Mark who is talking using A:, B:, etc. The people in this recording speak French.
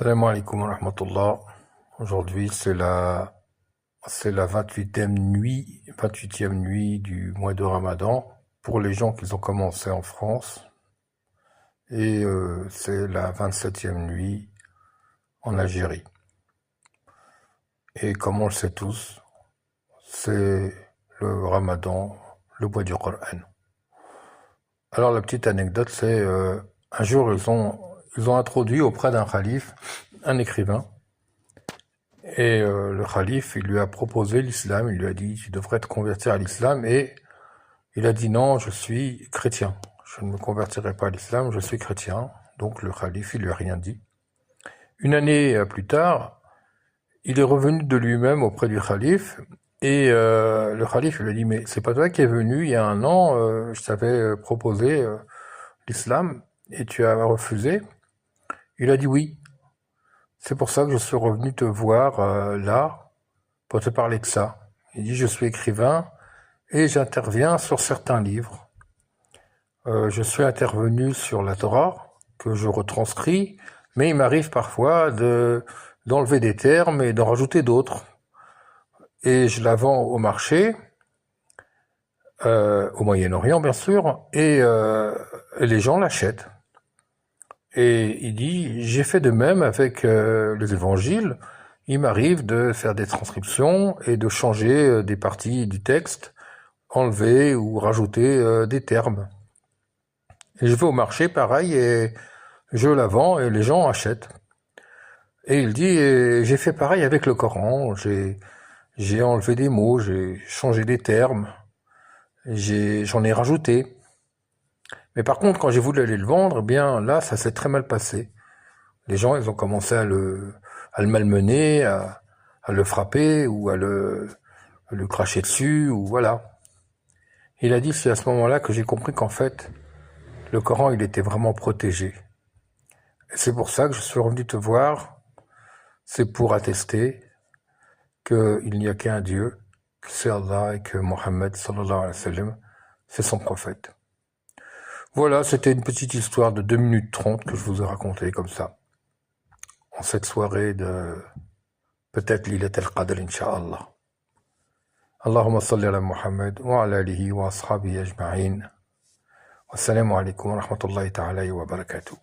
A: Salam alaikum wa rahmatullah. Aujourd'hui, c'est la 28e nuit du mois de Ramadan pour les gens qui ont commencé en France. Et c'est la 27e nuit en Algérie. Et comme on le sait tous, c'est le Ramadan, le mois du Coran. Alors la petite anecdote, c'est un jour ils ont introduit auprès d'un calife un écrivain. Et le calife, il lui a proposé l'islam, il lui a dit, tu devrais te convertir à l'islam, et il a dit non, je suis chrétien, je ne me convertirai pas à l'islam, je suis chrétien. Donc le calife, il lui a rien dit. Une année plus tard, il est revenu de lui-même auprès du calife, et le calife lui a dit, mais c'est pas toi qui es venu il y a un an, je t'avais proposé l'islam, et tu as refusé. Il a dit oui. C'est pour ça que je suis revenu te voir là, pour te parler de ça. Il dit, je suis écrivain et j'interviens sur certains livres. Je suis intervenu sur la Torah, que je retranscris, mais il m'arrive parfois d'enlever des termes et d'en rajouter d'autres. Et je la vends au marché, au Moyen-Orient bien sûr, et les gens l'achètent. Et il dit, j'ai fait de même avec les évangiles. Il m'arrive de faire des transcriptions et de changer des parties du texte, enlever ou rajouter des termes. Et je vais au marché, pareil, et je la vends et les gens achètent. Et il dit, j'ai fait pareil avec le Coran, j'ai enlevé des mots, j'ai changé des termes, j'en ai rajouté. Mais par contre, quand j'ai voulu aller le vendre, eh bien là, ça s'est très mal passé. Les gens, ils ont commencé à le malmener, à le frapper ou à le cracher dessus, ou voilà. Il a dit, c'est à ce moment-là que j'ai compris qu'en fait, le Coran, il était vraiment protégé. Et c'est pour ça que je suis revenu te voir, c'est pour attester qu'il n'y a qu'un Dieu, que c'est Allah et que Mohammed, sallallahu alayhi wa sallam, c'est son prophète. Voilà, c'était une petite histoire de 2 minutes 30 que je vous ai racontée comme ça. En cette soirée de peut-être Lilat al-Qadr, Inch'Allah. Allahumma salli ala Muhammad wa ala alihi wa ashabihi ajma'in. Wassalamu alaikum wa rahmatullahi ta'ala wa barakatuh.